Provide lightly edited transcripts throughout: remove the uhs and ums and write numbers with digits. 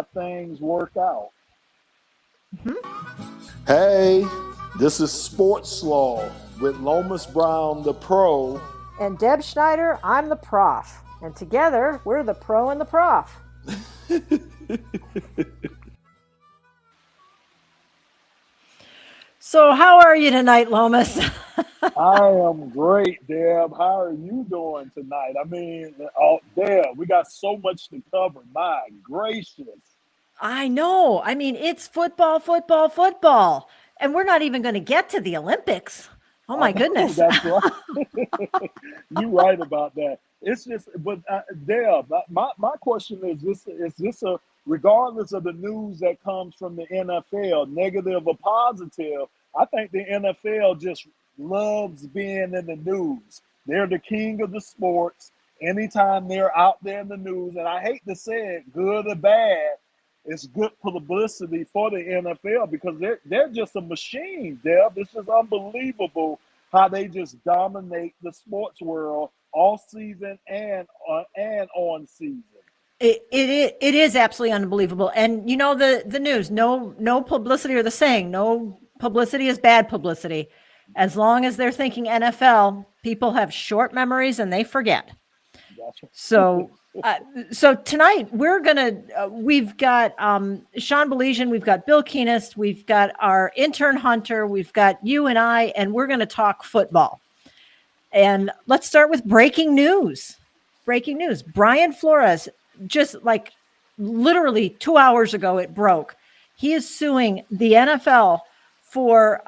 things work out. Hey, this is Sports Slaw with Lomas Brown, the pro. And Deb Schneider, I'm the prof. And together, we're the pro and the prof. So how are you tonight, Lomas? I am great, Deb. How are you doing tonight? I mean, Deb, we got so much to cover. My gracious. I know. I mean, it's football, football, football. And we're not even going to get to the Olympics. Oh, my goodness. That's right. You're right about that. It's just, but Deb, my question is this a, regardless of the news that comes from the NFL, negative or positive, I think the NFL just loves being in the news. They're the king of the sports. Anytime they're out there in the news, and I hate to say it, good or bad, it's good publicity for the NFL because they're just a machine, Deb. It's just unbelievable how they just dominate the sports world all season and on season. It is absolutely unbelievable. And you know the news, no publicity, or the saying, no publicity is bad publicity. As long as they're thinking NFL, people have short memories and they forget. Gotcha. So tonight we've got Sean Baligian, we've got Bill Keenist, we've got our intern Hunter, we've got you and I, and we're going to talk football. And let's start with breaking news. Breaking news. Brian Flores, just like literally 2 hours ago, it broke. He is suing the NFL for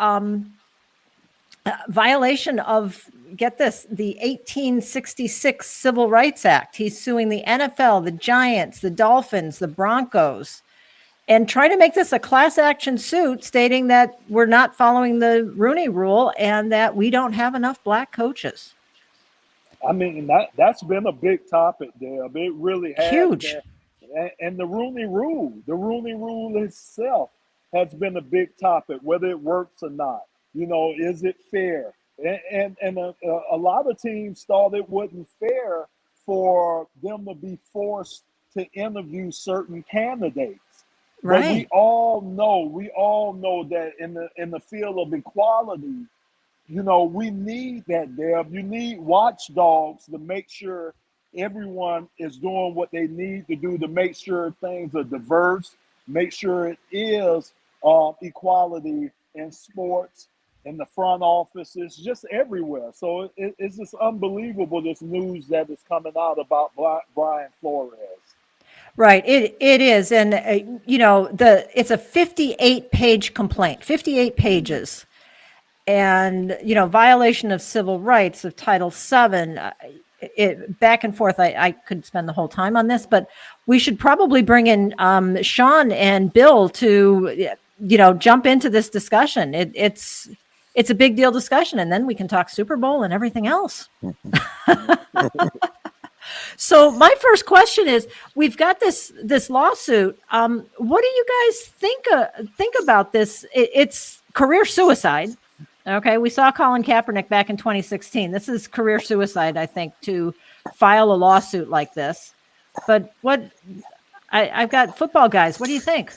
violation of, get this, the 1866 Civil Rights Act. He's suing the NFL, the Giants, the Dolphins, the Broncos, and trying to make this a class action suit stating that we're not following the Rooney Rule and that we don't have enough black coaches. I mean, that's been a big topic, Deb. It really has. Huge. And the Rooney Rule itself has been a big topic, whether it works or not. You know, is it fair? And a lot of teams thought it wasn't fair for them to be forced to interview certain candidates. Right. But we all know that in the field of equality, you know, we need that, Deb. You need watchdogs to make sure everyone is doing what they need to do to make sure things are diverse, make sure it is equality in sports, in the front office. It's just everywhere. So it's just unbelievable, this news that is coming out about Brian Flores. Right. It is. And, you know, it's a 58-page complaint, 58 pages. And, you know, violation of civil rights of Title VII, back and forth. I could spend the whole time on this, but we should probably bring in Sean and Bill to, you know, jump into this discussion. It's a big deal discussion, and then we can talk Super Bowl and everything else. So my first question is, we've got this lawsuit. What do you guys think about this? It's career suicide. Okay, we saw Colin Kaepernick back in 2016. This is career suicide, I think, to file a lawsuit like this. But I've got football guys. What do you think?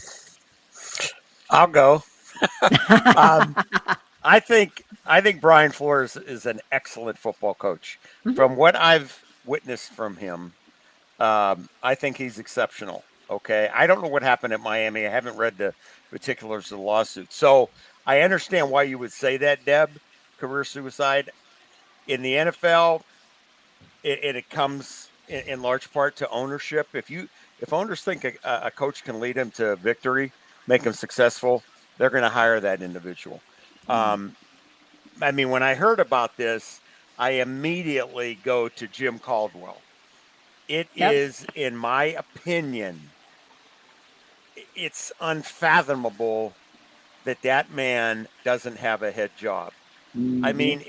I'll go. I think Brian Flores is an excellent football coach. Mm-hmm. From what I've witnessed from him, I think he's exceptional. Okay, I don't know what happened at Miami. I haven't read the particulars of the lawsuit, so I understand why you would say that, Deb. Career suicide in the NFL, it comes in large part to ownership. If owners think a coach can lead him to victory, make him successful, they're going to hire that individual. I mean, when I heard about this, I immediately go to Jim Caldwell. It is, in my opinion, it's unfathomable that man doesn't have a head job. Mm-hmm. I mean,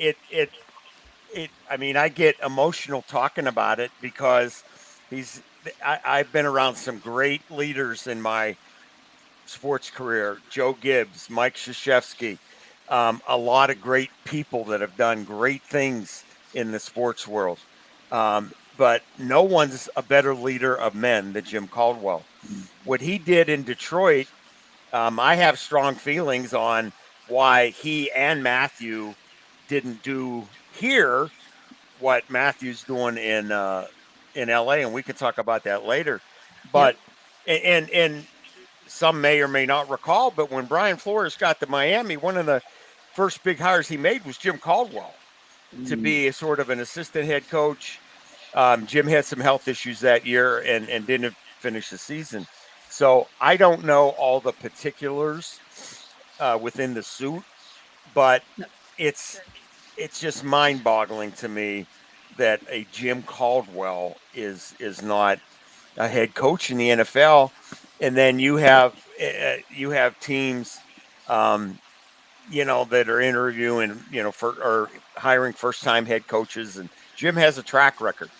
I mean, I get emotional talking about it because I've been around some great leaders in my sports career. Joe Gibbs, Mike Krzyzewski, a lot of great people that have done great things in the sports world. but no one's a better leader of men than Jim Caldwell. What he did in Detroit, I have strong feelings on why he and Matthew didn't do here what Matthew's doing in LA, and we can talk about that later. But and some may or may not recall, but when Brian Flores got to Miami, one of the first big hires he made was Jim Caldwell to be a sort of an assistant head coach. Jim had some health issues that year and didn't finish the season. So I don't know all the particulars within the suit, but it's just mind-boggling to me that a Jim Caldwell is not a head coach in the NFL, and then you have teams, that are interviewing, or hiring first-time head coaches, and Jim has a track record.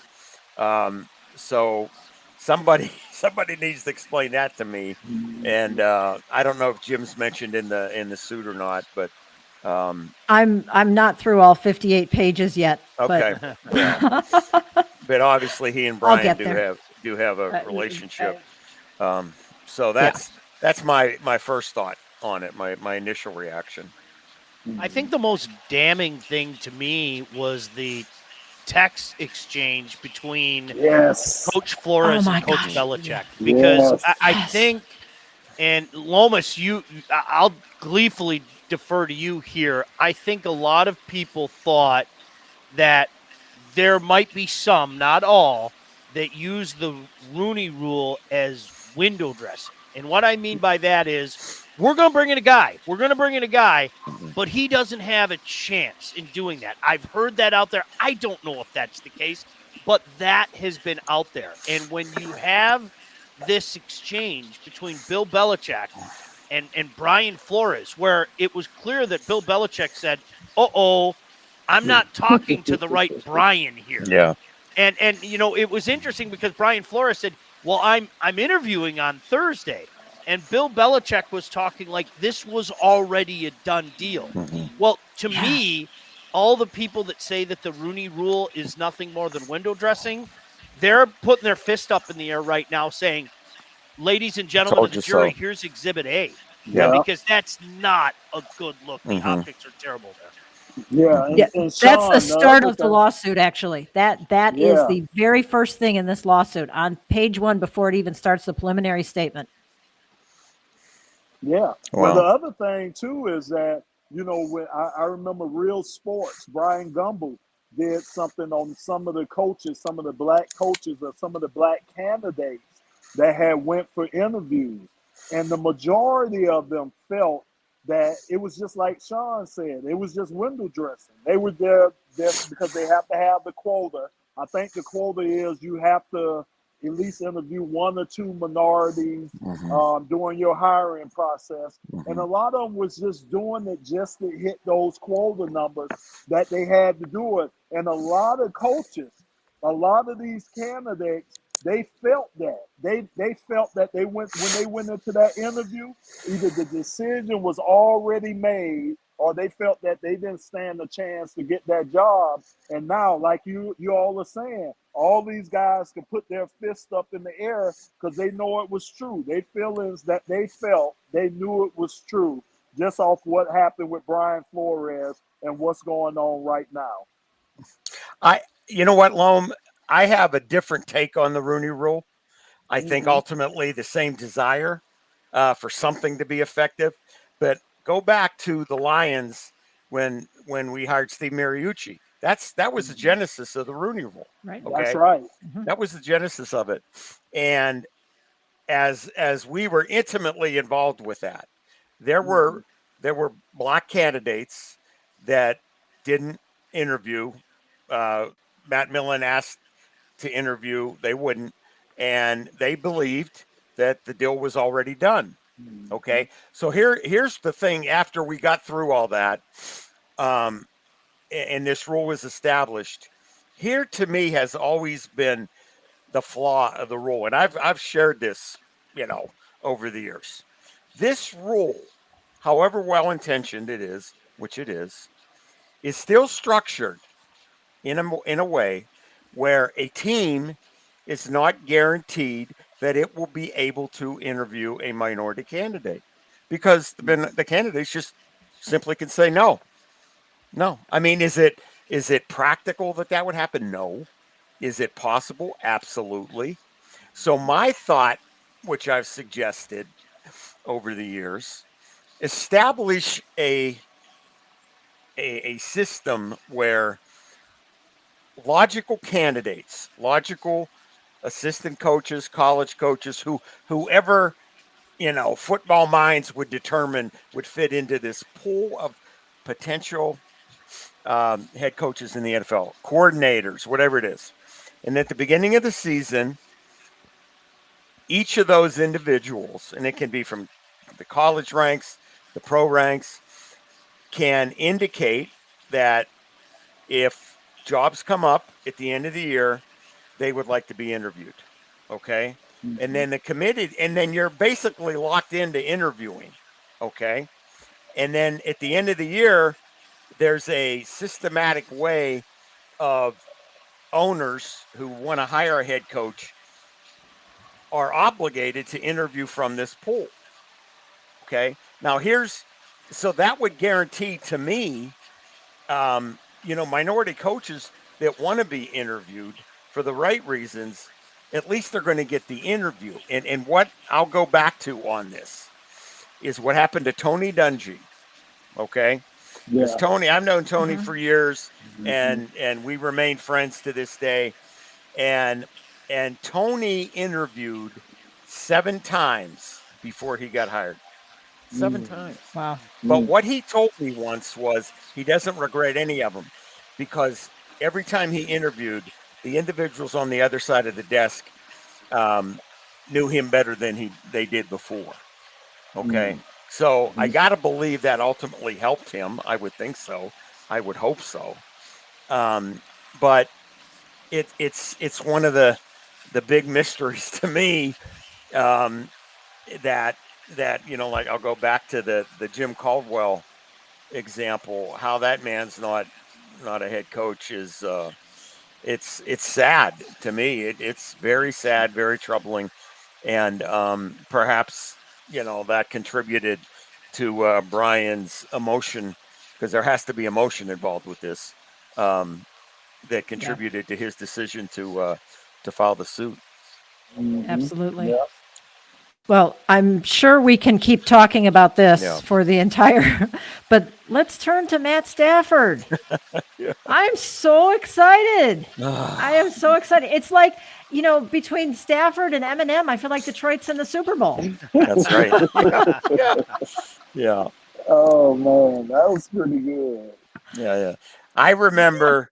So somebody needs to explain that to me, and I don't know if Jim's mentioned in the suit or not, but. I'm not through all 58 pages yet. Okay. But, but obviously he and I'll Brian get do there. have a relationship. So that's my first thought on it, my initial reaction. I think the most damning thing to me was the text exchange between Coach Flores and Coach Belichick, because I think, and Lomas, I'll gleefully defer to you here. I think a lot of people thought that there might be some, not all, that use the Rooney Rule as window dressing. And what I mean by that is, we're going to bring in a guy, but he doesn't have a chance in doing that. I've heard that out there. I don't know if that's the case, but that has been out there. And when you have this exchange between Bill Belichick and Brian Flores, where it was clear that Bill Belichick said, I'm not talking to the right Brian here. Yeah. And it was interesting because Brian Flores said, well, I'm interviewing on Thursday. And Bill Belichick was talking like this was already a done deal. Well, to me, all the people that say that the Rooney Rule is nothing more than window dressing, they're putting their fist up in the air right now saying, ladies and gentlemen of the jury, here's Exhibit A. Yeah, because that's not a good look. The optics are terrible there. Yeah, and that's Sean, the start of the lawsuit, actually. That is the very first thing in this lawsuit on page 1 before it even starts the preliminary statement. Yeah. Wow. Well, the other thing, too, is that, when I remember Real Sports, Brian Gumble did something on some of the coaches, some of the black coaches or some of the black candidates that had went for interviews. And the majority of them felt that it was just like Sean said, it was just window dressing. They were there because they have to have the quota. I think the quota is you have to at least interview 1 or 2 minorities during your hiring process. And a lot of them was just doing it just to hit those quota numbers that they had to do it. And a lot of coaches, a lot of these candidates, they felt that. They felt that when they went into that interview, either the decision was already made or they felt that they didn't stand a chance to get that job. And now, like you all are saying, all these guys can put their fist up in the air because they know it was true. They feelings that they felt, they knew it was true, just off what happened with Brian Flores and what's going on right now. You know what, Loam? I have a different take on the Rooney Rule. I think ultimately the same desire for something to be effective. But go back to the Lions when we hired Steve Mariucci. That was the genesis of the Rooney Rule. Right. Okay? That's right. That was the genesis of it. And as we were intimately involved with that, there were black candidates that didn't interview. Matt Millen asked to interview, they wouldn't, and they believed that the deal was already done. Okay, so here's the thing. After we got through all that, and this rule was established, here to me has always been the flaw of the rule, and I've shared this, over the years. This rule, however well intentioned it is, which it is still structured in a way where a team is not guaranteed that it will be able to interview a minority candidate because the candidates just simply can say no. No. I mean, is it practical that would happen? No. Is it possible? Absolutely. So my thought, which I've suggested over the years, establish a system where logical candidates, logical assistant coaches, college coaches, whoever football minds would determine would fit into this pool of potential head coaches in the NFL, coordinators, whatever it is. And at the beginning of the season, each of those individuals, and it can be from the college ranks, the pro ranks, can indicate that if jobs come up at the end of the year, they would like to be interviewed. Okay. Mm-hmm. And then the committee, and then you're basically locked into interviewing. Okay. And then at the end of the year, there's a systematic way of owners who want to hire a head coach are obligated to interview from this pool. Okay. Now so that would guarantee to me, minority coaches that want to be interviewed for the right reasons, at least they're going to get the interview. And what I'll go back to on this is what happened to Tony Dungy. Okay. Because Tony, I've known Tony for years, and we remain friends to this day. And Tony interviewed 7 times before he got hired. 7 times. Wow. But what he told me once was he doesn't regret any of them because every time he interviewed, the individuals on the other side of the desk knew him better than they did before. Okay. So I got to believe that ultimately helped him. I would think so. I would hope so. But it's one of the big mysteries to me that like I'll go back to the Jim Caldwell example. How that man's not a head coach is it's sad to me. It's very sad, very troubling, and perhaps that contributed to Brian's emotion, because there has to be emotion involved with this, that contributed to his decision to file the suit. Absolutely. Yeah. Well, I'm sure we can keep talking about this for the entire, but let's turn to Matt Stafford. I'm so excited. I am so excited. It's like, between Stafford and Eminem, I feel like Detroit's in the Super Bowl. That's right. Yeah. Oh man, that was pretty good. Yeah. I remember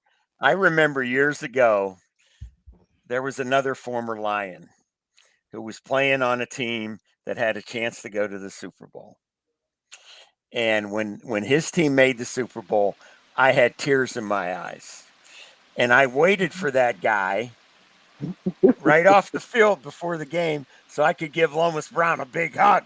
years ago, there was another former Lion who was playing on a team that had a chance to go to the Super Bowl. And when his team made the Super Bowl, I had tears in my eyes. And I waited for that guy right off the field before the game so I could give Lomas Brown a big hug.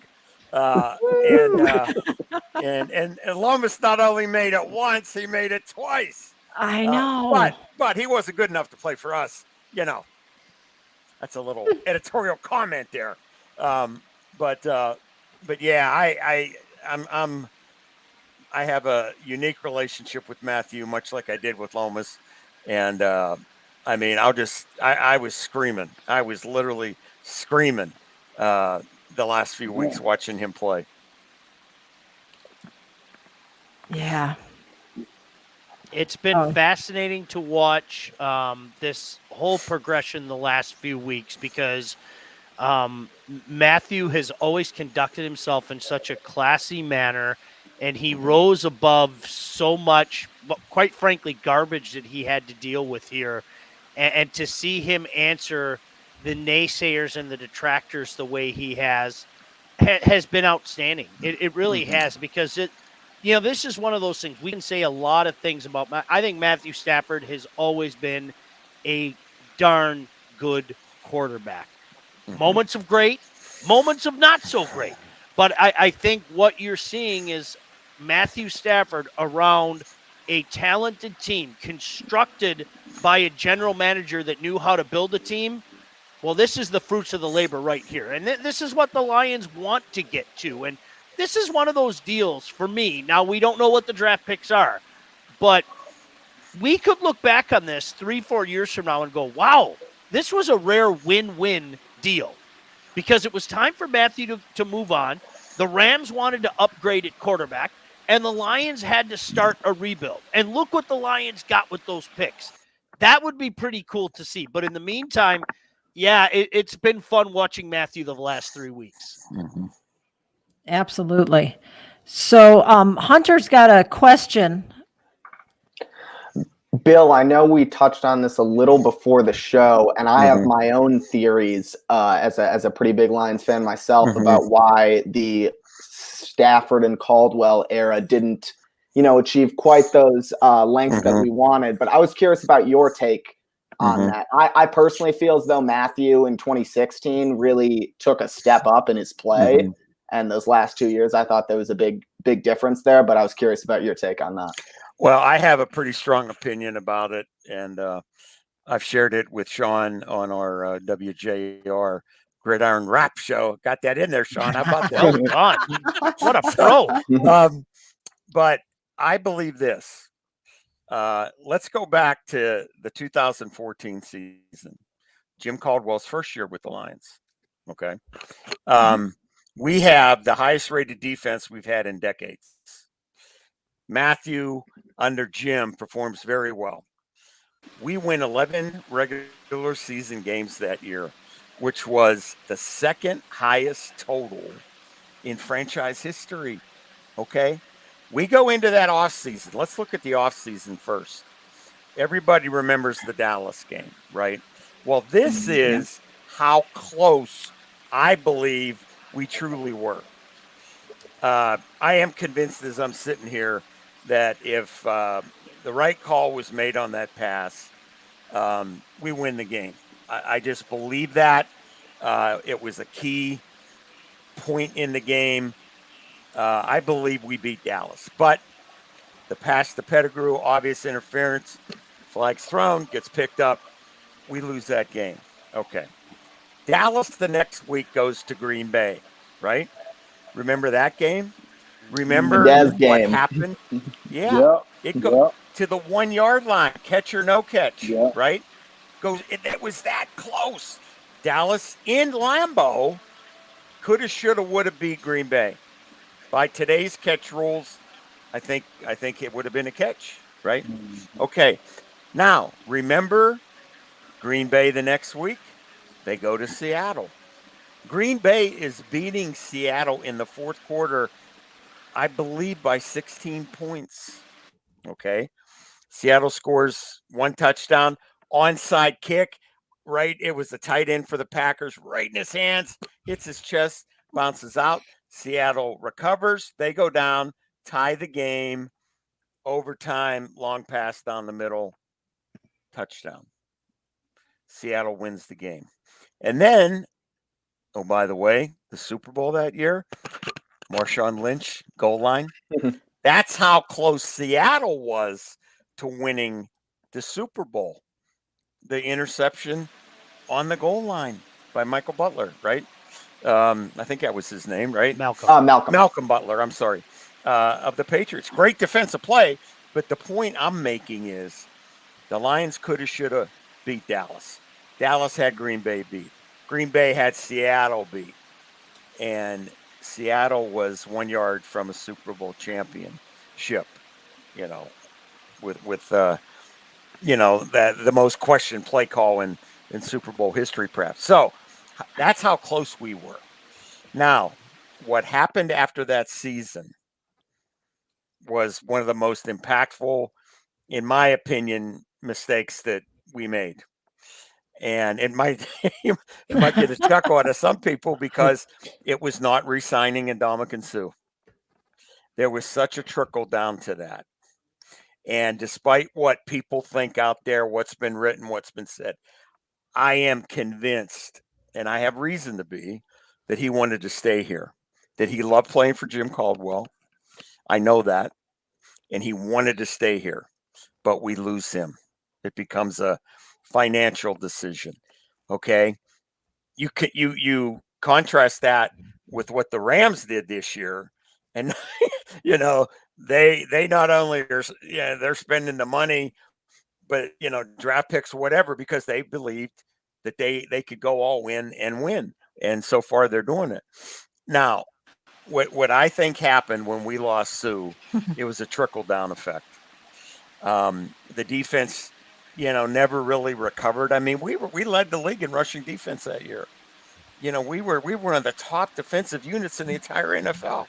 And Lomas not only made it once, he made it twice. I know. But he wasn't good enough to play for us, That's a little editorial comment there. But yeah, I have a unique relationship with Matthew, much like I did with Lomas. And I was screaming. I was literally screaming the last few weeks watching him play. Yeah. It's been fascinating to watch this whole progression the last few weeks, because Matthew has always conducted himself in such a classy manner, and he rose above so much, quite frankly, garbage that he had to deal with here. And to see him answer the naysayers and the detractors the way he has been outstanding. It really has, because this is one of those things. We can say a lot of things about I think Matthew Stafford has always been a darn good quarterback. Moments of great, moments of not so great. But I think what you're seeing is Matthew Stafford around a talented team constructed by a general manager that knew how to build a team, well, this is the fruits of the labor right here. And this is what the Lions want to get to. And this is one of those deals for me. Now, we don't know what the draft picks are, but we could look back on this 3-4 years from now and go, wow, this was a rare win-win deal, because it was time for Matthew to move on. The Rams wanted to upgrade at quarterback, and the Lions had to start a rebuild. And look what the Lions got with those picks. That would be pretty cool to see. But in the meantime, yeah, it's been fun watching Matthew the last 3 weeks. Mm-hmm. Absolutely. So Hunter's got a question. Bill, I know we touched on this a little before the show, and I have my own theories as a pretty big Lions fan myself about why the Stafford and Caldwell era didn't, achieve quite those lengths that we wanted. But I was curious about your take on that. I personally feel as though Matthew in 2016 really took a step up in his play, and those last 2 years, I thought there was a big difference there. But I was curious about your take on that. Well, I have a pretty strong opinion about it, and I've shared it with Sean on our WJR Gridiron Rap show. Got that in there, Sean. How about that? Well done. What a pro. But I believe this. Let's go back to the 2014 season, Jim Caldwell's first year with the Lions. Okay. We have the highest rated defense we've had in decades. Matthew under Jim performs very well. We win 11 regular season games that year, which was the second highest total in franchise history. Okay. We go into that offseason. Let's look at the offseason first. Everybody remembers the Dallas game, right? Well, this is how close I believe we truly were. I am convinced as I'm sitting here that if the right call was made on that pass, we win the game. I just believe that. It was a key point in the game. I believe we beat Dallas. But the pass to Pettigrew, obvious interference, flag's thrown, gets picked up. We lose that game. Okay. Dallas the next week goes to Green Bay, right? Remember that game? Remember what happened? Yeah. It goes to the 1 yard line, catch or no catch, right? It was that close. Dallas in Lambeau coulda, shoulda, woulda beat Green Bay. By today's catch rules, I think it would have been a catch, right? Okay. Now, remember Green Bay the next week? They go to Seattle. Green Bay is beating Seattle in the fourth quarter, I believe, by 16 points. Okay. Seattle scores 1 touchdown, onside kick, right? It was the tight end for the Packers, right in his hands, hits his chest, bounces out. Seattle recovers. They go down, tie the game, overtime, long pass down the middle, touchdown. Seattle wins the game. And then, oh, by the way, the Super Bowl that year, Marshawn Lynch, goal line. That's how close Seattle was to winning the Super Bowl. The interception on the goal line by Michael Butler, right? I think that was his name, right? Malcolm Butler, I'm sorry, of the Patriots. Great defensive play, but the point I'm making is the Lions coulda, shoulda beat Dallas. Dallas had Green Bay beat. Green Bay had Seattle beat. And Seattle was 1 yard from a Super Bowl championship, with the most questioned play call in Super Bowl history, perhaps. So that's how close we were. Now, what happened after that season was one of the most impactful, in my opinion, mistakes that we made. And it might get a chuckle out of some people because it was not re-signing Ndamukong Suh. There was such a trickle down to that. And despite what people think out there, what's been written, what's been said, I am convinced, and I have reason to be, that he wanted to stay here, that he loved playing for Jim Caldwell. I know that. and he wanted to stay here, but we lose him. It becomes a financial decision. Okay. You contrast that with what the Rams did this year, and they not only are they're spending the money, but draft picks, whatever, because they believed that they could go all in and win, and so far they're doing it. Now, what I think happened when we lost Sue, it was a trickle down effect. The defense, never really recovered. I mean, we led the league in rushing defense that year. We were one of the top defensive units in the entire NFL.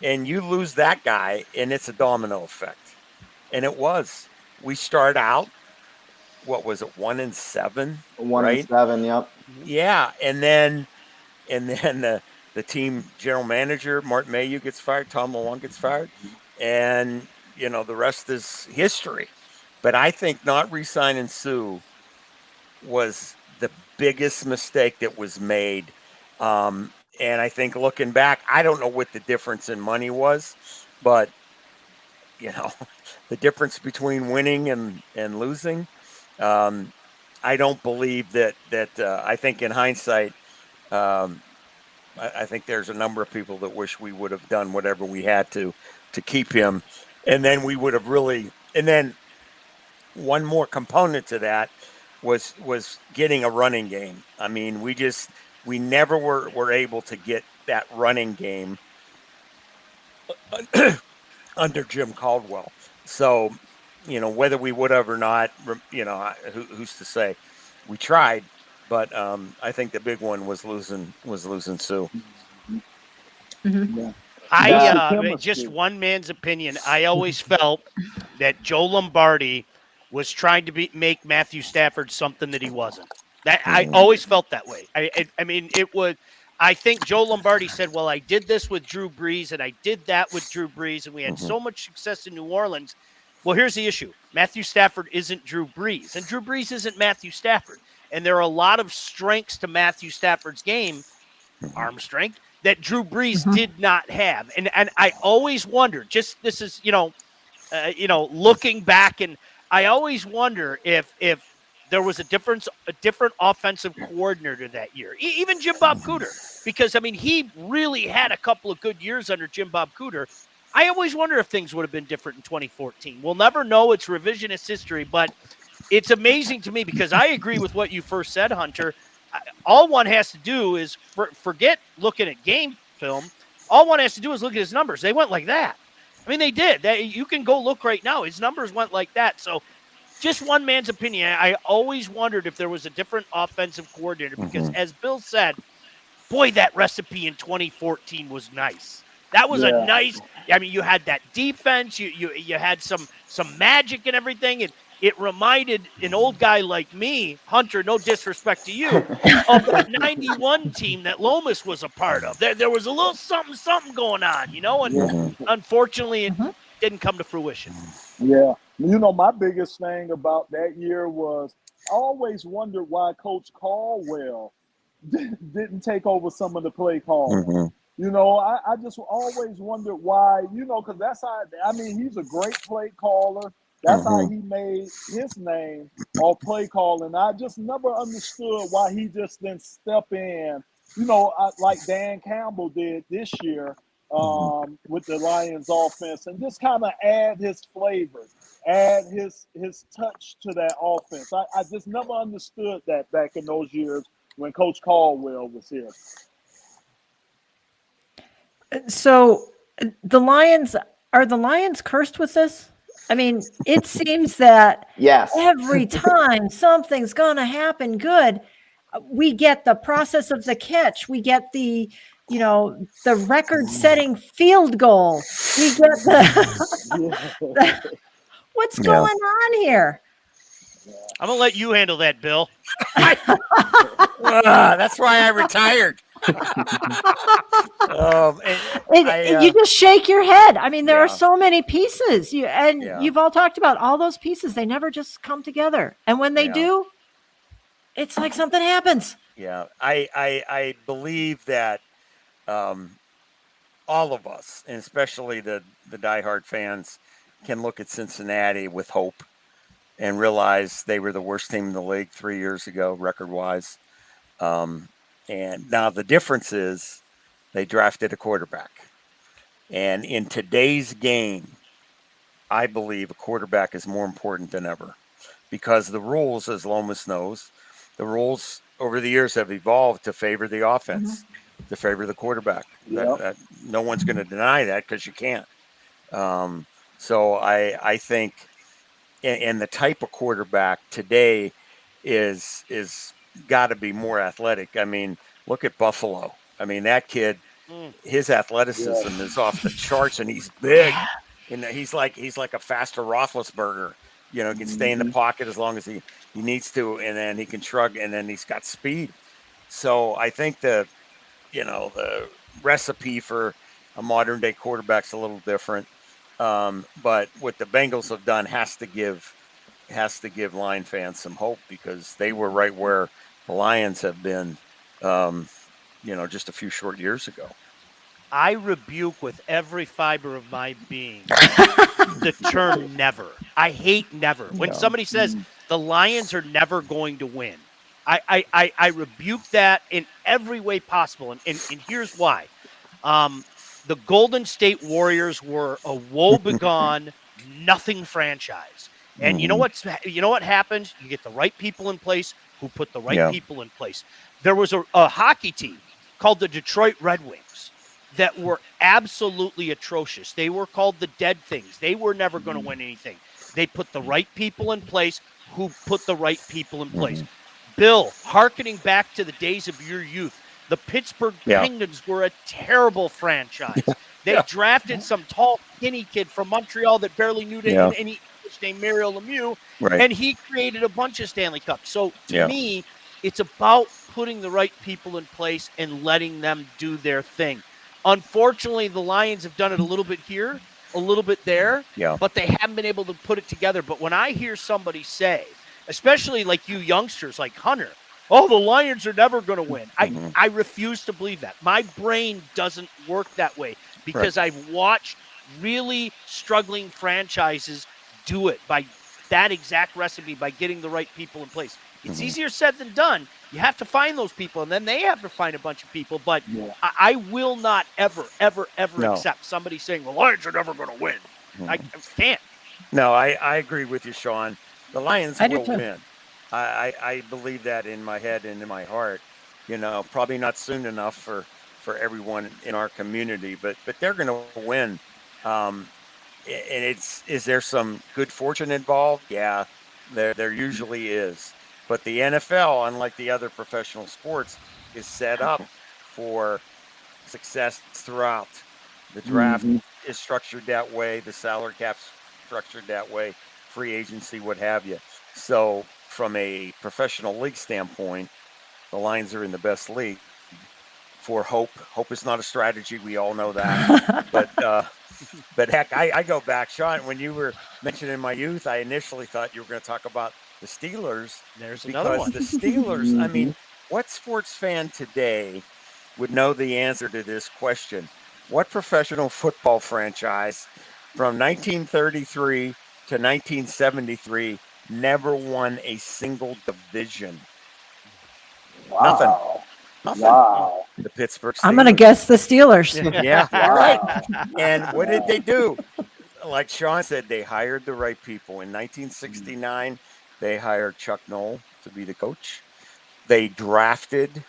And you lose that guy, and it's a domino effect. And it was. We start out, what was it, 1-7? 1-7, yep. Yeah, and then the team general manager Martin Mayhew gets fired, Tom LeWan gets fired, and the rest is history. But I think not re-signing Sue was the biggest mistake that was made. And I think looking back, I don't know what the difference in money was, but the difference between winning and losing. I don't believe that. I think in hindsight, I think there's a number of people that wish we would have done whatever we had to keep him, and then we would have really. And then one more component to that was getting a running game. I mean, we never were able to get that running game under Jim Caldwell. So, whether we would have or not, who's to say? We tried, but I think the big one was losing Sue. Mm-hmm. Yeah. Just one man's opinion. I always felt that Joe Lombardi was trying to make Matthew Stafford something that he wasn't. I always felt that way. I mean, it would. I think Joe Lombardi said, well, I did this with Drew Brees and I did that with Drew Brees, and we had so much success in New Orleans. Well, here's the issue. Matthew Stafford isn't Drew Brees, and Drew Brees isn't Matthew Stafford. And there are a lot of strengths to Matthew Stafford's game, arm strength, that Drew Brees did not have. And I always wonder, this is, looking back, and I always wonder if there was a different offensive coordinator that year, even Jim Bob Cooter, because, I mean, he really had a couple of good years under Jim Bob Cooter. I always wonder if things would have been different in 2014. We'll never know. It's revisionist history, but it's amazing to me because I agree with what you first said, Hunter. All one has to do is forget looking at game film. All one has to do is look at his numbers. They went like that. I mean, they did. You can go look right now. His numbers went like that. So just one man's opinion. I always wondered if there was a different offensive coordinator because, as Bill said, boy, that recipe in 2014 was nice. That was a nice. I mean, you had that defense. You had some magic and everything. And it reminded an old guy like me, Hunter, no disrespect to you, of that 91 team that Lomas was a part of. There was a little something going on, and unfortunately it didn't come to fruition. Yeah. My biggest thing about that year was I always wondered why Coach Caldwell didn't take over some of the play calling. I just always wondered why, because that's how, he's a great play caller. That's how he made his name on play calling. I just never understood why he just didn't step in, like Dan Campbell did this year with the Lions offense and just kind of add his flavor, add his touch to that offense. I just never understood that back in those years when Coach Caldwell was here. So are the Lions cursed with this? I mean, it seems that every time something's going to happen good, we get the process of the catch. We get the record-setting field goal. We get what's going on here? I'm going to let you handle that, Bill. That's why I retired. You just shake your head. I mean, there are so many pieces. You've all talked about all those pieces. They never just come together. And when they do, it's like something happens. Yeah, I believe that all of us, and especially the diehard fans, can look at Cincinnati with hope and realize they were the worst team in the league 3 years ago, record-wise. And now the difference is they drafted a quarterback. And in today's game, I believe a quarterback is more important than ever because the rules, as Lomas knows, the rules over the years have evolved to favor the offense, to favor the quarterback. Yep. That no one's going to deny that because you can't. So I think, and the type of quarterback today is got to be more athletic. I mean, look at Buffalo. I mean, that kid, his athleticism is off the charts, and he's big. And he's like a faster Roethlisberger. You know, he can stay in the pocket as long as he needs to, and then he can shrug, and then he's got speed. So I think the recipe for a modern day quarterback's a little different. But what the Bengals have done has to give Lion fans some hope because they were right where the Lions have been, just a few short years ago. I rebuke with every fiber of my being the term never. I hate never. When somebody says the Lions are never going to win, I rebuke that in every way possible. And here's why. The Golden State Warriors were a woebegone nothing franchise. And you know what happens? You get the right people in place who put the right people in place. There was a hockey team called the Detroit Red Wings that were absolutely atrocious. They were called the Dead Things. They were never going to win anything. They put the right people in place who put the right people in place. Bill, hearkening back to the days of your youth, the Pittsburgh Penguins were a terrible franchise. They drafted some tall, skinny kid from Montreal that barely knew any English named Mario Lemieux, and he created a bunch of Stanley Cups. So to me, it's about putting the right people in place and letting them do their thing. Unfortunately, the Lions have done it a little bit here, a little bit there, but they haven't been able to put it together. But when I hear somebody say, especially like you youngsters like Hunter, oh, the Lions are never going to win. I refuse to believe that. My brain doesn't work that way because I've watched really struggling franchises do it by that exact recipe, by getting the right people in place. It's easier said than done. You have to find those people, and then they have to find a bunch of people. But I will not ever accept somebody saying the Lions are never going to win. I can't. No, I agree with you, Sean. The Lions will win. I believe that in my head and in my heart. Probably not soon enough for everyone in our community, but they're going to win. And is there some good fortune involved? Yeah, there usually is. But the NFL, unlike the other professional sports, is set up for success throughout. The draft is structured that way. The salary cap's structured that way. Free agency, what have you. So from a professional league standpoint, the Lions are in the best league for hope. Hope is not a strategy. We all know that. But heck, I go back, Sean, when you were mentioning my youth, I initially thought you were going to talk about the Steelers. There's another one. Because the Steelers, I mean, what sports fan today would know the answer to this question? What professional football franchise from 1933 to 1973 never won a single division? Wow. Nothing. Wow. The Pittsburgh Steelers. I'm going to guess the Steelers. Yeah, right. And what did they do? Like Sean said, they hired the right people. In 1969, they hired Chuck Noll to be the coach. They drafted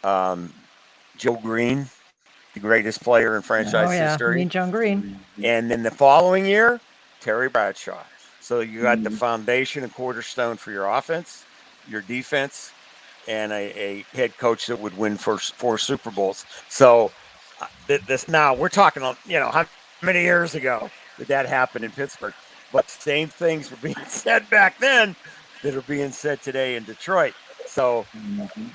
Joe Green, the greatest player in franchise history. Mean John Green. And then the following year, Terry Bradshaw. So you got the foundation and cornerstone for your offense, your defense, and a head coach that would win four Super Bowls. So this now we're talking, how many years ago did that happen in Pittsburgh? But same things were being said back then that are being said today in Detroit. So,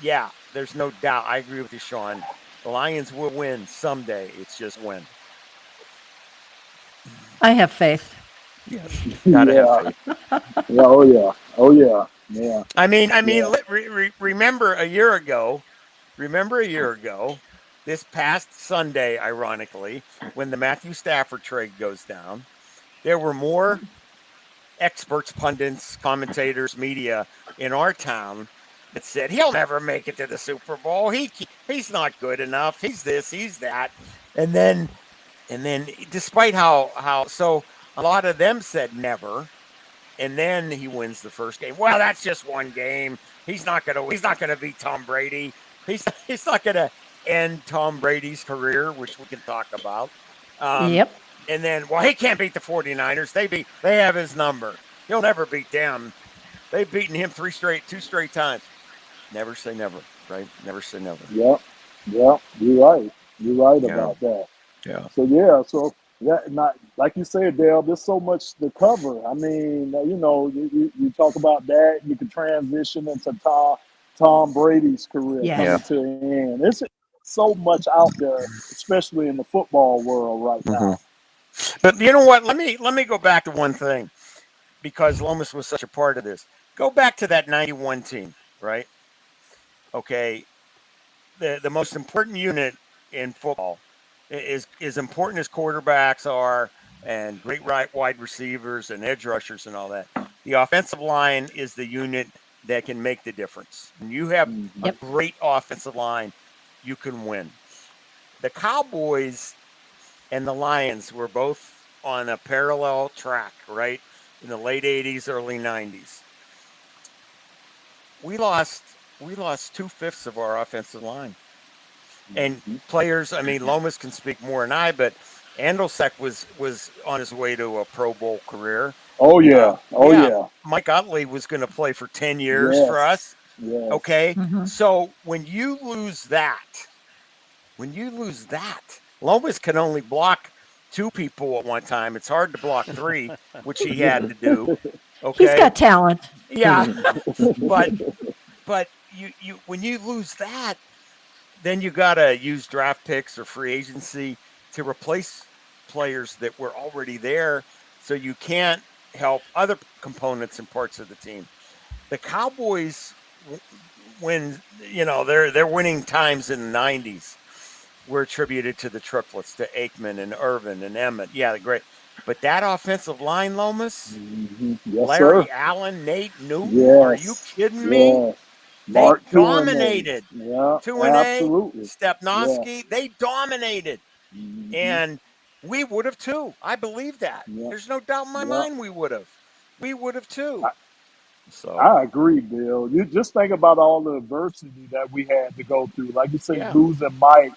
yeah, there's no doubt. I agree with you, Sean. The Lions will win someday. It's just when. I have faith. Yes, gotta have faith. Yeah. Oh yeah. Yeah. I mean, remember a year ago, this past Sunday, ironically, when the Matthew Stafford trade goes down, there were more experts, pundits, commentators, media in our town that said he'll never make it to the Super Bowl. He's not good enough. He's this, he's that. And then despite how so a lot of them said never. And then he wins the first game. Well, that's just one game. He's not gonna beat Tom Brady. He's not gonna end Tom Brady's career, which we can talk about. Yep. And then, well, he can't beat the 49ers. They have his number. He'll never beat them. They've beaten him two straight times. Never say never, right? Never say never. Yep. You're right. You're right about that. Yeah. So that, not like you said, Dale, there's so much to cover. I mean, you talk about that, you can transition into Tom Brady's career coming to an end. There's so much out there, especially in the football world right now. But you know what? Let me go back to one thing, because Lomas was such a part of this. Go back to that 91 team, right? Okay. The most important unit in football is as important as quarterbacks are, and great wide receivers and edge rushers and all that. The offensive line is the unit that can make the difference. When you have a great offensive line, you can win. The Cowboys and the Lions were both on a parallel track, right? In the late 80s, early 90s. We lost 2/5 of our offensive line. And players, I mean, Lomas can speak more than I, but Andolsek was on his way to a Pro Bowl career. Oh, yeah. Mike Utley was going to play for 10 years for us. Yes. Okay? So when you lose that, Lomas can only block 2 people at one time. It's hard to block 3, which he had to do. Okay? He's got talent. Yeah. but you when you lose that, then you got to use draft picks or free agency to replace players that were already there, so you can't help other components and parts of the team. The Cowboys, when their winning times in the 90s were attributed to the triplets, to Aikman and Irvin and Emmett. Yeah, they're great. But that offensive line, Lomas, Yes, Larry sir. Allen, Nate Newton, Yes. are you kidding me? They Mark dominated. Yeah, 2-A, absolutely. Stepnoski, they dominated. And we would have too. I believe that. There's no doubt in my mind we would have. We would have too. So I agree, Bill. You just think about all the adversity that we had to go through. Like you said, losing Mike,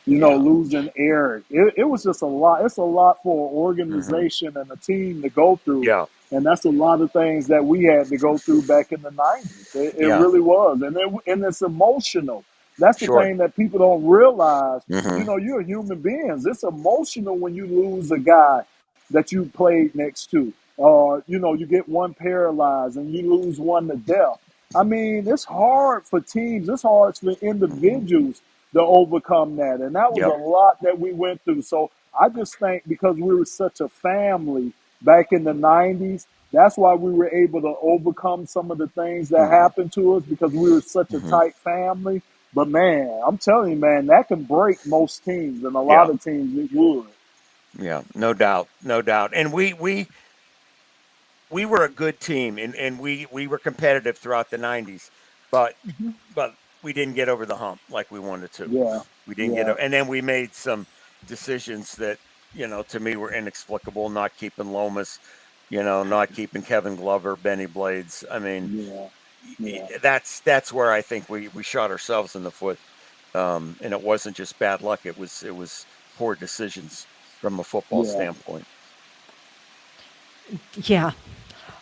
losing Eric. It was just a lot. It's a lot for an organization and a team to go through. Yeah. And that's a lot of things that we had to go through back in the 90s. It really was. And it's emotional. That's the thing that people don't realize. You're human beings. It's emotional when you lose a guy that you played next to. Or, you get one paralyzed and you lose one to death. I mean, it's hard for teams. It's hard for individuals to overcome that. And that was a lot that we went through. So I just think because we were such a family back in the 90s, that's why we were able to overcome some of the things that happened to us, because we were such a tight family. But, man, I'm telling you, man, that can break most teams, and a lot of teams it would. Yeah, no doubt. And we were a good team, and we were competitive throughout the 90s, but we didn't get over the hump like we wanted to. Yeah. We didn't get over, and then we made some decisions that, to me were inexplicable, not keeping Lomas, not keeping Kevin Glover, Benny Blades. I mean, that's where I think we shot ourselves in the foot. And it wasn't just bad luck. It was poor decisions from a football standpoint. Yeah.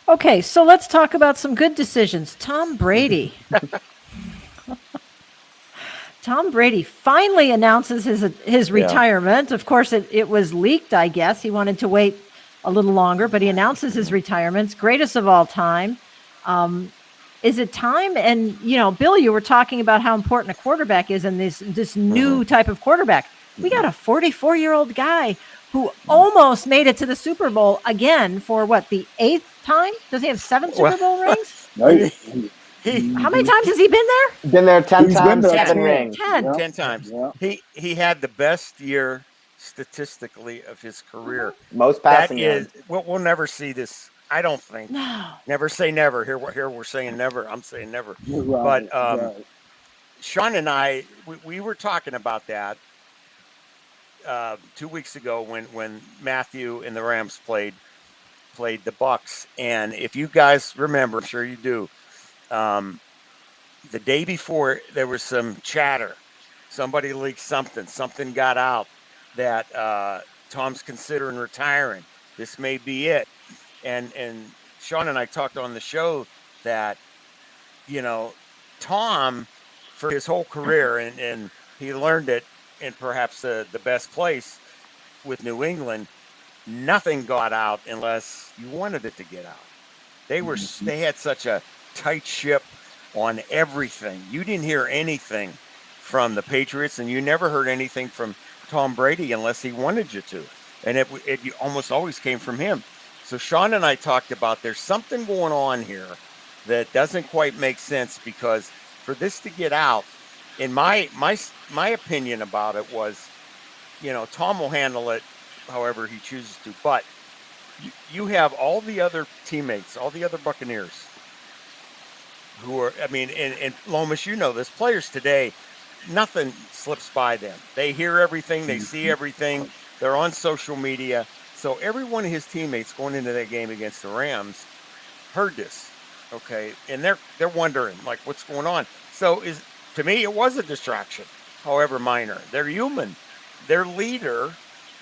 Okay, so let's talk about some good decisions. Tom Brady. Tom Brady finally announces his retirement. Of course, it was leaked, I guess. He wanted to wait a little longer, but he announces his retirement. Greatest of all time. Is it time? And, Bill, you were talking about how important a quarterback is in this new type of quarterback. We got a 44-year-old guy who almost made it to the Super Bowl again for the 8th time? Does he have 7 Super Bowl rings? How many times has he been there? Been there 10 times, 7 rings. 10. 10 times. Yeah. He had the best year statistically of his career. Most That passing is, yards. we'll never see this. I don't think. No. Never say never. Here we're saying never. I'm saying never. Right, But right. Sean and I, we were talking about that 2 weeks ago when Matthew and the Rams played the Bucks. And if you guys remember, I'm sure you do, the day before there was some chatter. Somebody leaked something. Something got out that Tom's considering retiring. This may be it. And Sean and I talked on the show that, Tom, for his whole career, and he learned it in perhaps the best place with New England, nothing got out unless you wanted it to get out. They had such a tight ship on everything. You didn't hear anything from the Patriots, and you never heard anything from Tom Brady unless he wanted you to. And it almost always came from him. So Sean and I talked about there's something going on here that doesn't quite make sense, because for this to get out, in my opinion about it was, Tom will handle it however he chooses to, but you have all the other teammates, all the other Buccaneers who are, and Lomas, this, players today, nothing slips by them. They hear everything, they see everything, they're on social media. So every one of his teammates going into that game against the Rams heard this, okay? And they're wondering, like, what's going on? So to me, it was a distraction, however minor. They're human. Their leader,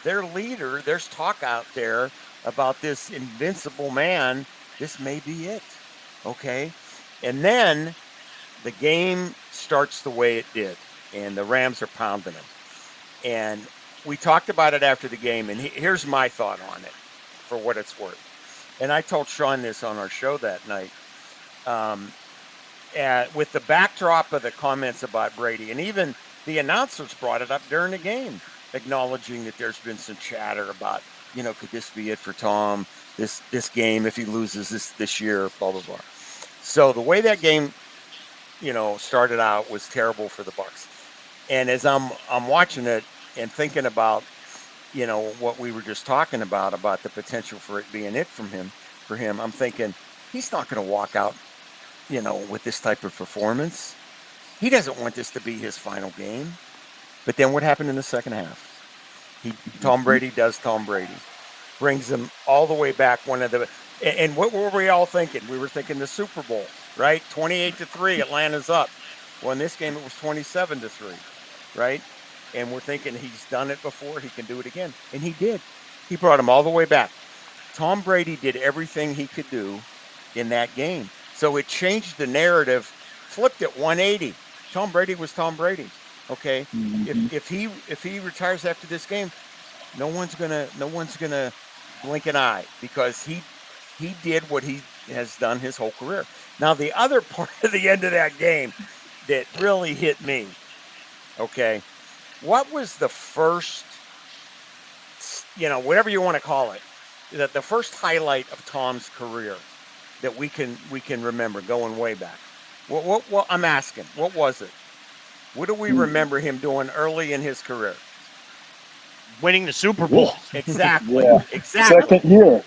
there's talk out there about this invincible man. This may be it, okay? And then the game starts the way it did, and the Rams are pounding them. And we talked about it after the game, and here's my thought on it, for what it's worth. And I told Sean this on our show that night. With the backdrop of the comments about Brady, and even the announcers brought it up during the game, acknowledging that there's been some chatter about, could this be it for Tom? This game, if he loses this year, blah, blah, blah. So the way that game, started out was terrible for the Bucs. And as I'm watching it and thinking about, what we were just talking about the potential for it being it for him, I'm thinking he's not going to walk out, with this type of performance. He doesn't want this to be his final game. But then what happened in the second half? Tom Brady does Tom Brady. Brings them all the way back. And what were we all thinking? We were thinking the Super Bowl, right? 28-3, Atlanta's up. Well, in this game, it was 27-3, right? And we're thinking he's done it before, he can do it again. And he did. He brought them all the way back. Tom Brady did everything he could do in that game. So it changed the narrative, flipped it 180. Tom Brady was Tom Brady. Okay. If he retires after this game, no one's gonna blink an eye, because he did what he has done his whole career. Now, the other part of the end of that game that really hit me, okay, what was the first, whatever you want to call it, the first highlight of Tom's career that we can remember going way back? What I'm asking, what was it? What do we remember him doing early in his career? Winning the Super Bowl. Exactly. Yeah. Exactly.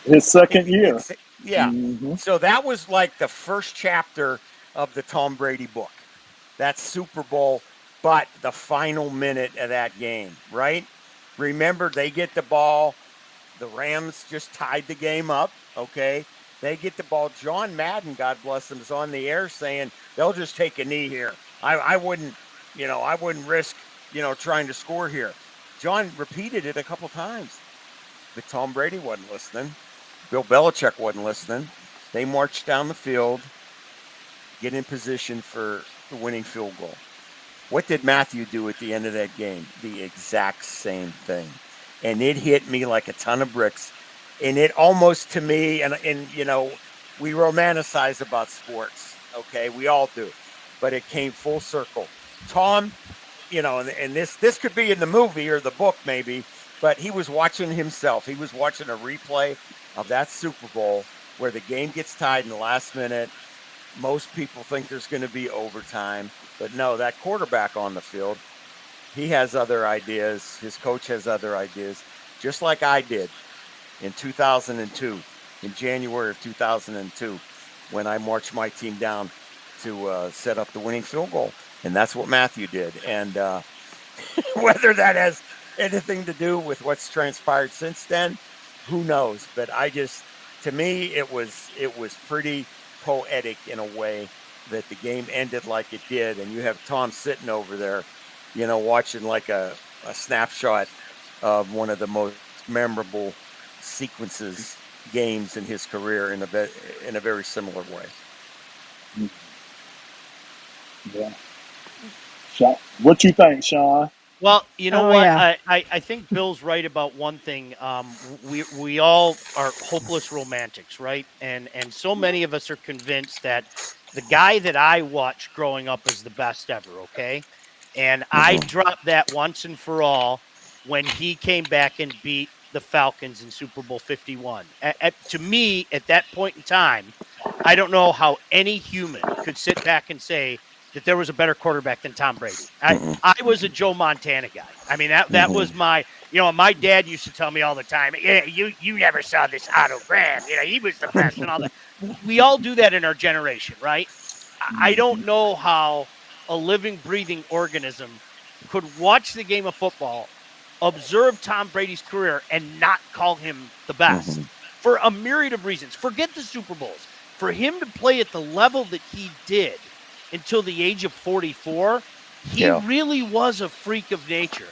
His second year. Yeah. So that was like the first chapter of the Tom Brady book. That Super Bowl, but the final minute of that game, right? Remember, they get the ball. The Rams just tied the game up, okay? They get the ball. John Madden, God bless him, is on the air saying they'll just take a knee here. I wouldn't risk, trying to score here. John repeated it a couple times, but Tom Brady wasn't listening. Bill Belichick wasn't listening. They marched down the field, get in position for the winning field goal. What did Matthew do at the end of that game? The exact same thing. And it hit me like a ton of bricks. And it almost, to me, and we romanticize about sports, okay? We all do. But it came full circle. Tom, and this could be in the movie or the book maybe, but he was watching himself. He was watching a replay of that Super Bowl where the game gets tied in the last minute. Most people think there's going to be overtime, but no, that quarterback on the field, he has other ideas. His coach has other ideas, just like I did in 2002, in January of 2002, when I marched my team down to set up the winning field goal. And that's what Matthew did. And whether that has anything to do with what's transpired since then, who knows? But to me, it was pretty poetic in a way that the game ended like it did. And you have Tom sitting over there, watching like a snapshot of one of the most memorable games in his career in a very similar way. Yeah. What you think, Sean? Well, you know what? Yeah. I think Bill's right about one thing. We all are hopeless romantics, right? And so many of us are convinced that the guy that I watched growing up is the best ever, okay? And I dropped that once and for all when he came back and beat the Falcons in Super Bowl 51. To me, at that point in time, I don't know how any human could sit back and say that there was a better quarterback than Tom Brady. I was a Joe Montana guy. I mean, that was my, my dad used to tell me all the time, yeah, you never saw this Otto Graham. He was the best and all that. We all do that in our generation, right? I don't know how a living, breathing organism could watch the game of football, observe Tom Brady's career, and not call him the best for a myriad of reasons. Forget the Super Bowls. For him to play at the level that he did until the age of 44, he really was a freak of nature.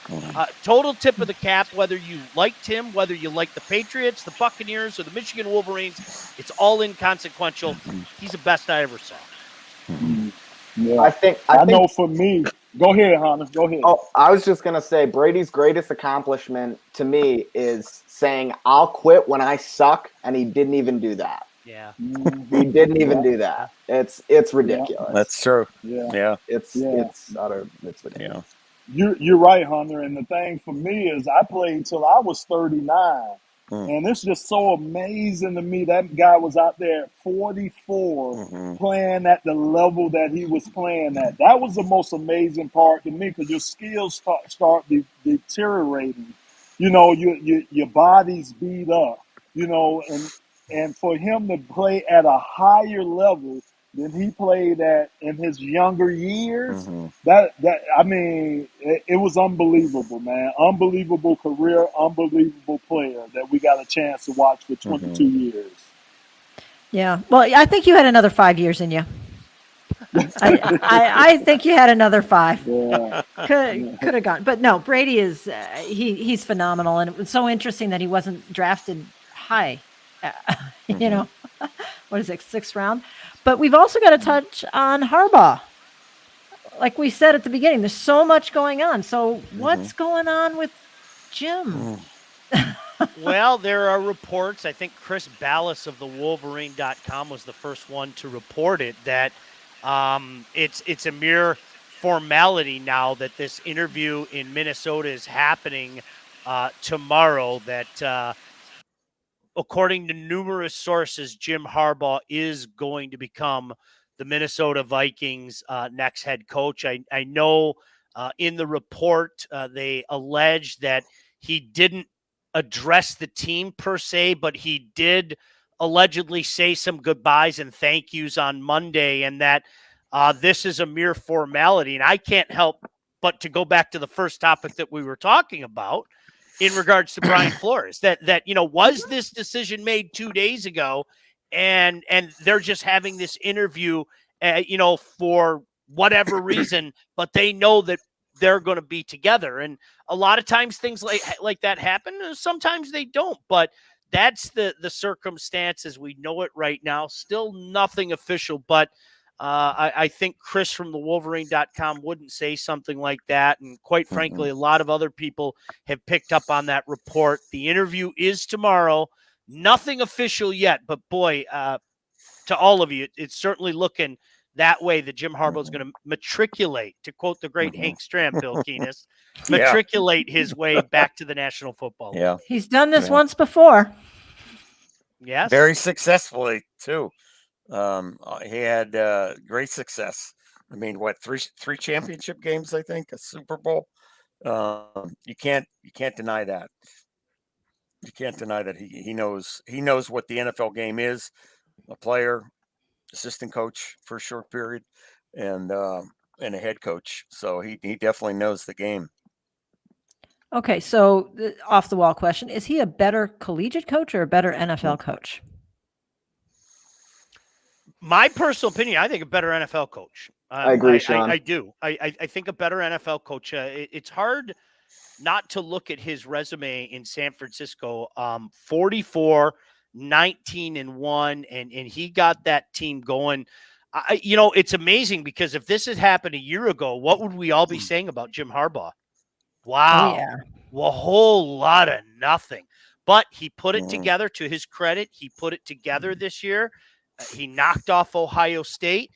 Total tip of the cap, whether you liked him, whether you liked the Patriots, the Buccaneers, or the Michigan Wolverines, it's all inconsequential. He's the best I ever saw. Yeah. I think know for me. Go ahead, Hannah. Go ahead. Oh, I was just going to say Brady's greatest accomplishment to me is saying, I'll quit when I suck, and he didn't even do that. Yeah. He didn't even do that. It's ridiculous. That's true. Yeah. It's utter. It's ridiculous. You're right, Hunter. And the thing for me is I played till I was 39. And it's just so amazing to me that guy was out there at 44 playing at the level that he was playing at. That was the most amazing part to me because your skills start deteriorating. Your body's beat up, and for him to play at a higher level than he played at in his younger years, it was unbelievable, man. Unbelievable career, unbelievable player that we got a chance to watch for 22 years. Yeah. Well, I think you had another 5 years in you. I think you had another 5. Yeah. Could have gone. But no, Brady is he's phenomenal. And it was so interesting that he wasn't drafted high. What is it, 6th round? But we've also got to touch on Harbaugh. Like we said at the beginning, there's so much going on. So what's going on with Jim? Well, there are reports. I think Chris Ballas of the Wolverine.com was the first one to report it, that it's a mere formality now that this interview in Minnesota is happening tomorrow, that according to numerous sources, Jim Harbaugh is going to become the Minnesota Vikings' next head coach. I know in the report they allege that he didn't address the team per se, but he did allegedly say some goodbyes and thank yous on Monday, and that this is a mere formality. And I can't help but to go back to the first topic that we were talking about in regards to Brian Flores, that was this decision made 2 days ago, and they're just having this interview, for whatever reason, but they know that they're going to be together. And a lot of times things like that happen. Sometimes they don't, but that's the circumstance as we know it right now. Still nothing official, but I think Chris from the Wolverine.com wouldn't say something like that. And quite frankly, a lot of other people have picked up on that report. The interview is tomorrow. Nothing official yet, but boy, to all of you, it's certainly looking that way that Jim Harbaugh is going to matriculate, to quote the great Hank Stram, Bill Keenist, matriculate his way back to the National Football League. Yeah. He's done this once before. Yes. Very successfully, too. He had great success. I mean, what, three championship games, I think, a Super Bowl. You can't deny that. You can't deny that he knows what the NFL game is. A player, assistant coach for a short period, and a head coach. So he definitely knows the game. Okay, so the off the wall question: is he a better collegiate coach or a better NFL coach? My personal opinion, I think a better NFL coach. I agree, Sean. I do. I think a better NFL coach. It's hard not to look at his resume in San Francisco. 44, 19-1, and he got that team going. It's amazing because if this had happened a year ago, what would we all be saying about Jim Harbaugh? Wow. Oh, yeah. Well, a whole lot of nothing. But he put it together. To his credit, he put it together this year. He knocked off Ohio State.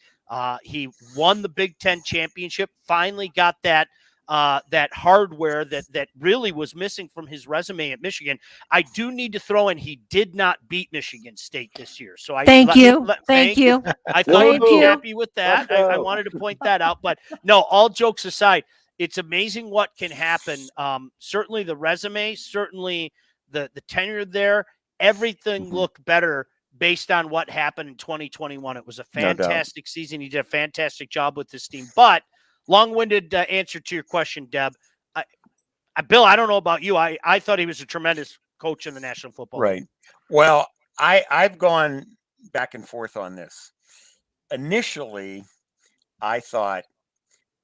He won the Big Ten championship. Finally got that hardware that really was missing from his resume at Michigan. I do need to throw in he did not beat Michigan State this year. So thank you. I thought you'd be happy with that. I wanted to point that out. But no, all jokes aside, it's amazing what can happen. Certainly the resume, certainly the tenure there, everything looked better based on what happened in 2021. It was a fantastic season. He did a fantastic job with this team. But long-winded answer to your question, Deb. Bill, I don't know about you. I thought he was a tremendous coach in the National Football League. Right. Well, I've gone back and forth on this. Initially, I thought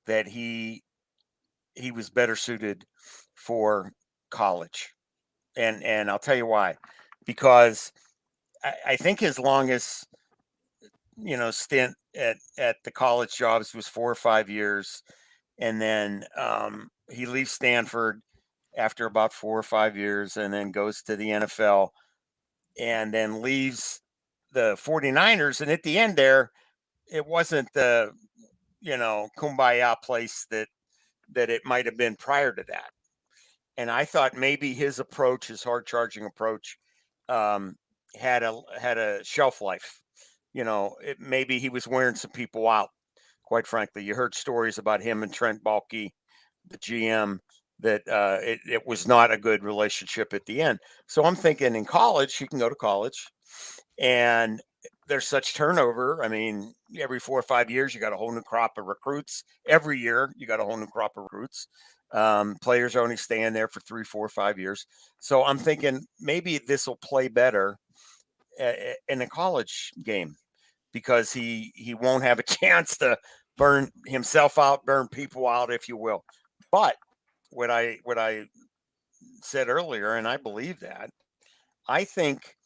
that he was better suited for college. And I'll tell you why. Because I think his longest, stint at the college jobs was 4 or 5 years. And then he leaves Stanford after about 4 or 5 years and then goes to the NFL and then leaves the 49ers. And at the end there, it wasn't the, kumbaya place that it might have been prior to that. And I thought maybe his approach, his hard charging approach, had a shelf life. Maybe he was wearing some people out. Quite frankly, you heard stories about him and Trent Baalke, the GM, that it was not a good relationship at the end. So I'm thinking in college, he can go to college, and there's such turnover. I mean, every 4 or 5 years, you got a whole new crop of recruits. Every year, you got a whole new crop of recruits. Players are only staying there for 3, 4, 5 years. So I'm thinking maybe this will play better in a college game because he won't have a chance to burn himself out, burn people out, if you will. But what I said earlier, and I believe that, I think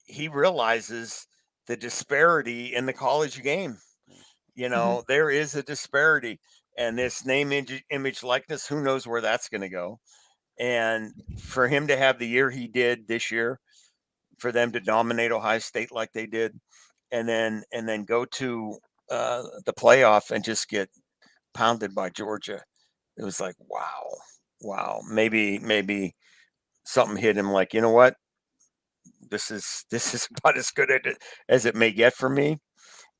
he realizes the disparity in the college game. There is a disparity, and this name, image, likeness, who knows where that's going to go. And for him to have the year he did this year, for them to dominate Ohio State like they did, and then go to the playoff and just get pounded by Georgia, it was like, wow. Maybe something hit him like, you know what? This is about as good as it may get for me.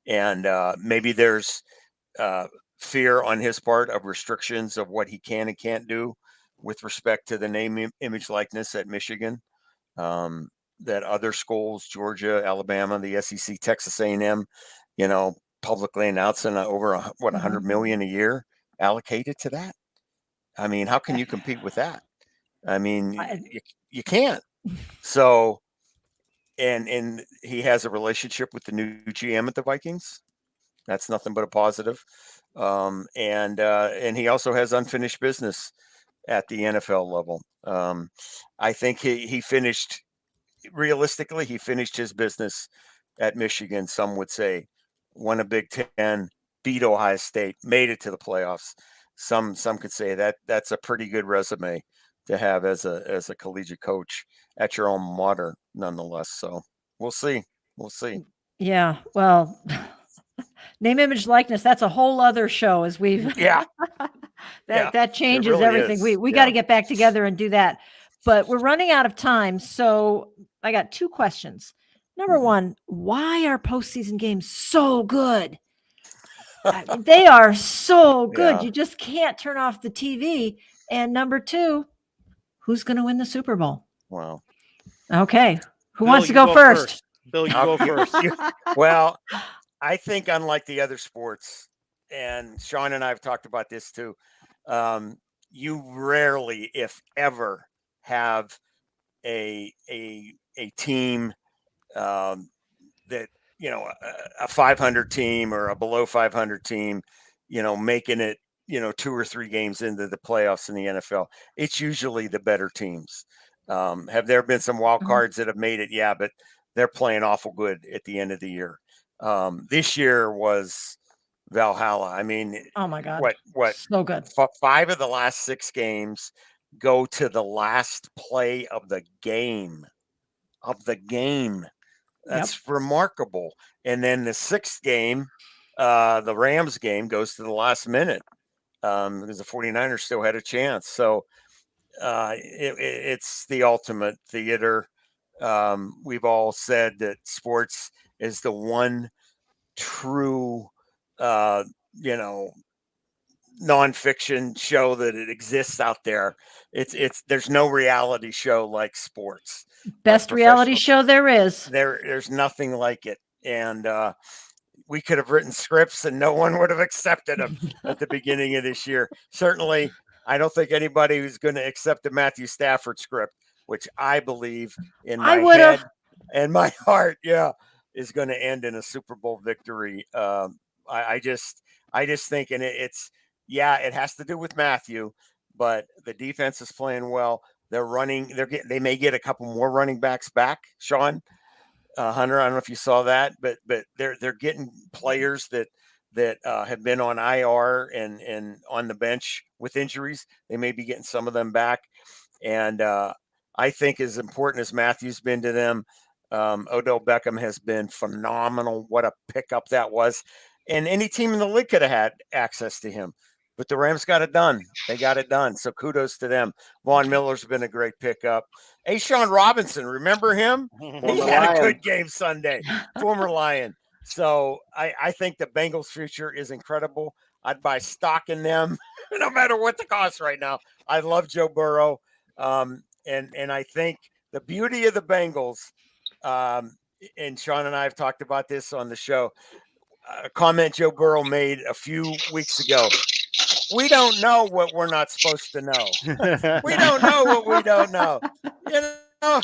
And maybe there's fear on his part of restrictions of what he can and can't do with respect to the name, image, likeness at Michigan. That other schools, Georgia, Alabama, the SEC, Texas A&M, publicly announcing over $100 million a year allocated to that. I mean, how can you compete with that? I mean, you can't. So, and he has a relationship with the new GM at the Vikings. That's nothing but a positive. And he also has unfinished business at the NFL level. I think he finished. Realistically, he finished his business at Michigan. Some would say won a Big Ten, beat Ohio State, made it to the playoffs. Some could say that's a pretty good resume to have as a collegiate coach at your alma mater, nonetheless. So we'll see. Yeah. Well, name, image, likeness. That's a whole other show. As we've that changes really everything. We got to get back together and do that. But we're running out of time. So I got 2 questions. Number one, why are postseason games so good? They are so good. Yeah. You just can't turn off the TV. And number 2, who's going to win the Super Bowl? Wow. Okay. Who Bill, wants to you go first? Bill, you go first. Well, I think unlike the other sports, and Sean and I have talked about this too, you rarely, if ever, have a team that a 500 team or a below 500 team, making it 2 or 3 games into the playoffs in the NFL. It's usually the better teams. Have there been some wild cards that have made it? Yeah, but they're playing awful good at the end of the year. This year was Valhalla. I mean, Oh my God. What? So good. 5 of the last 6 games go to the last play of the game. That's remarkable. And then the 6th game, the Rams game, goes to the last minute because the 49ers still had a chance. So it's the ultimate theater. We've all said that sports is the one true, nonfiction show that it exists out there. There's no reality show like sports. Best reality show there is. There's nothing like it. And we could have written scripts and no one would have accepted them at the beginning of this year. Certainly, I don't think anybody who's going to accept the Matthew Stafford script, which I believe in my head and my heart, is going to end in a Super Bowl victory. I just think, and it has to do with Matthew, but the defense is playing well. They're running. They may get a couple more running backs back, Sean. Hunter, I don't know if you saw that, but they're getting players that have been on IR and on the bench with injuries. They may be getting some of them back, and I think as important as Matthew's been to them, Odell Beckham has been phenomenal. What a pickup that was, and any team in the league could have had access to him. But the Rams got it done. They got it done. So kudos to them. Von Miller's been a great pickup. Sean Robinson, remember him? He had a good game Sunday. Former Lion. So I think the Bengals' future is incredible. I'd buy stock in them no matter what the cost right now. I love Joe Burrow. And I think the beauty of the Bengals, and Sean and I have talked about this on the show, a comment Joe Burrow made a few weeks ago. We don't know what we're not supposed to know. We don't know what we don't know.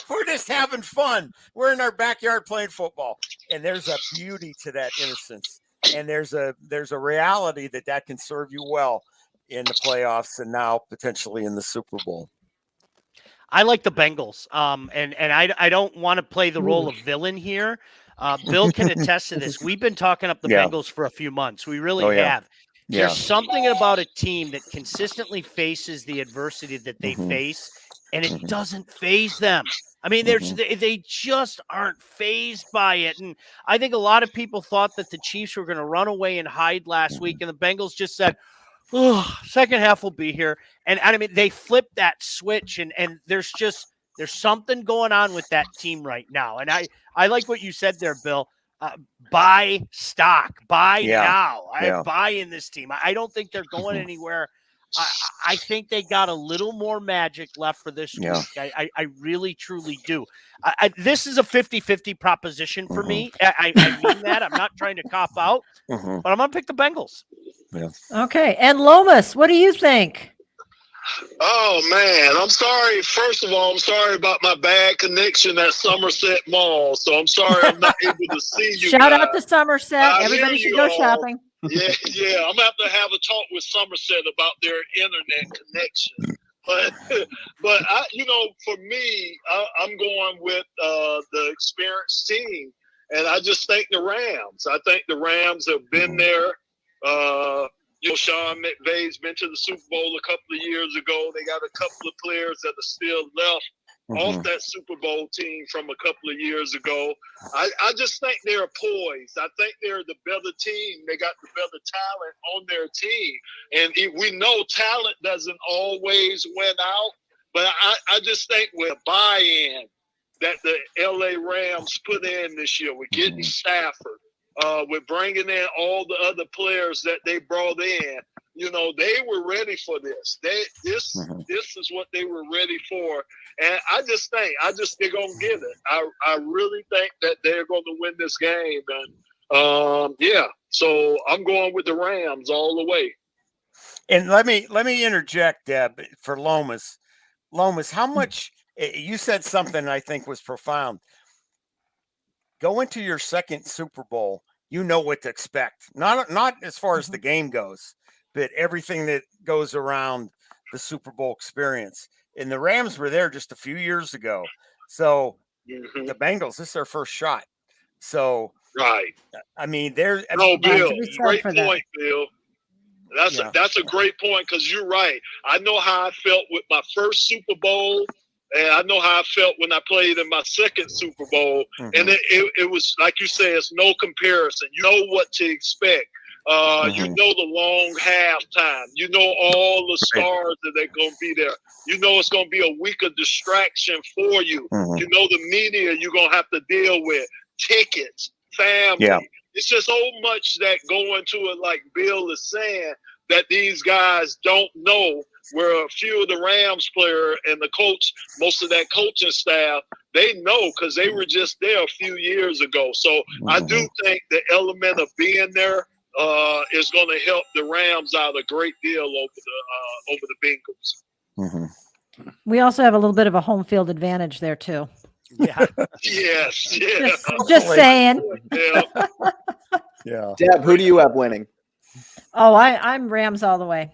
We're just having fun. We're in our backyard playing football. And there's a beauty to that innocence. And there's a reality that can serve you well in the playoffs and now potentially in the Super Bowl. I like the Bengals. And I don't want to play the role of villain here. Bill can attest to this. We've been talking up the Bengals for a few months. We really have. There's something about a team that consistently faces the adversity that they face, and it doesn't faze them. I mean, they just aren't fazed by it. And I think a lot of people thought that the Chiefs were going to run away and hide last week, and the Bengals just said, second half will be here. And I mean, they flipped that switch, and there's something going on with that team right now. And I like what you said there, Bill. Buy stock, buy now. I buy in this team. I don't think they're going anywhere. I think they got a little more magic left for this week. I really, truly do. This is a 50-50 proposition for me. I mean that. I'm not trying to cop out, but I'm going to pick the Bengals. Yeah. Okay. And Lomas, what do you think? Oh, man, I'm sorry. First of all, I'm sorry about my bad connection at Somerset Mall. So I'm sorry I'm not able to see you. Shout out to Somerset. Everybody should go shopping. Yeah. I'm going to have to have a talk with Somerset about their internet connection. But for me, I'm going with the experienced team. And I just think the Rams. I think the Rams have been there. Sean McVay's been to the Super Bowl a couple of years ago. They got a couple of players that are still left off that Super Bowl team from a couple of years ago. I just think they're poised. I think they're the better team. They got the better talent on their team. And we know talent doesn't always win out, but I just think with a buy-in that the LA Rams put in this year, we're getting Stafford. with bringing in all the other players that they brought in. You know, they were ready for this. This is what they were ready for. And I just think they're going to get it. I really think that they're going to win this game. And so I'm going with the Rams all the way. And let me interject, Deb, for Lomas. Lomas, how much you said something I think was profound. Go into your second Super Bowl, you know what to expect. Not as far as the game goes, but everything that goes around the Super Bowl experience. And the Rams were there just a few years ago. So the Bengals, this is their first shot. So right. I mean, Bill, great point, Bill. That's a great point, because you're right. I know how I felt with my first Super Bowl, and I know how I felt when I played in my second Super Bowl. And it was, like you say, it's no comparison. You know what to expect. You know the long halftime. You know all the stars that they're going to be there. You know it's going to be a week of distraction for you. You know the media you're going to have to deal with, tickets, family. Yeah. It's just so much that go into it, like Bill is saying, that these guys don't know, where a few of the Rams player and the coach, most of that coaching staff, they know, because they were just there a few years ago. So I do think the element of being there is going to help the Rams out a great deal over the Bengals. We also have a little bit of a home field advantage there too. Yeah. Yes. Yeah. Just saying. Yeah. Deb, who do you have winning? Oh, I'm Rams all the way.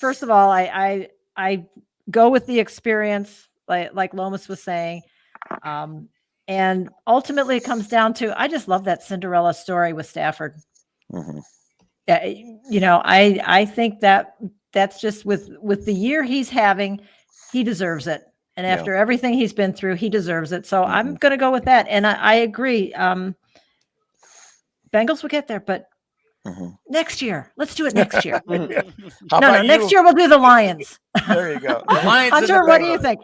First of all, I go with the experience, like Lomas was saying. And ultimately it comes down to, I just love that Cinderella story with Stafford. You know, I think that's just with the year he's having, he deserves it. And after everything he's been through, he deserves it. So I'm going to go with that. And I agree. Bengals will get there, but next year, let's do it next year. Next year we'll do the Lions. There you go. The Lions. Hunter, what do you think?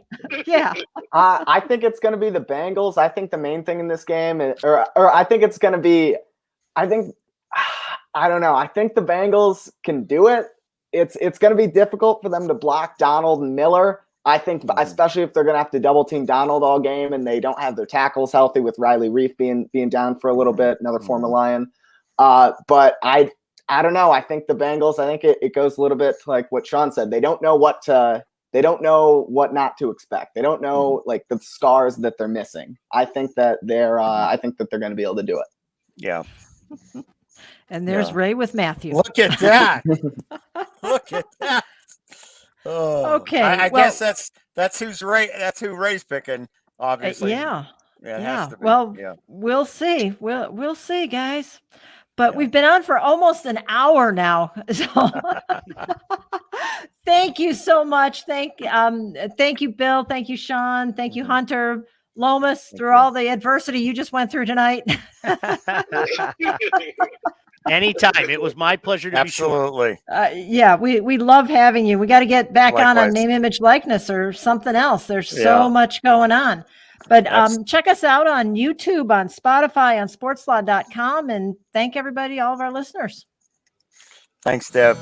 Yeah. I think it's going to be the Bengals. I think the main thing in this game, or I think it's going to be, I don't know. I think the Bengals can do it. It's going to be difficult for them to block Donald and Miller. I think, especially if they're going to have to double team Donald all game and they don't have their tackles healthy, with Riley Reif being down for a little bit, another former Lion. But I don't know. I think the Bengals, I think it goes a little bit to like what Sean said. They don't know what not to expect. They don't know like the scars that they're missing. I think that they're going to be able to do it. Yeah. And there's Ray with Matthew. Look at that. Look at that. Oh, okay. I guess that's who Ray's picking, obviously. Yeah. Well, we'll see. We'll see, guys. But we've been on for almost an hour now. So thank you so much. Thank you, Bill. Thank you, Sean. Thank you, Hunter. Lomas, through all the adversity you just went through tonight. Anytime. It was my pleasure to be sure. Absolutely. We love having you. We got to get back on Name, Image, Likeness or something else. There's so much going on. But check us out on YouTube, on Spotify, on sportslaw.com, and thank everybody, all of our listeners. Thanks, Deb.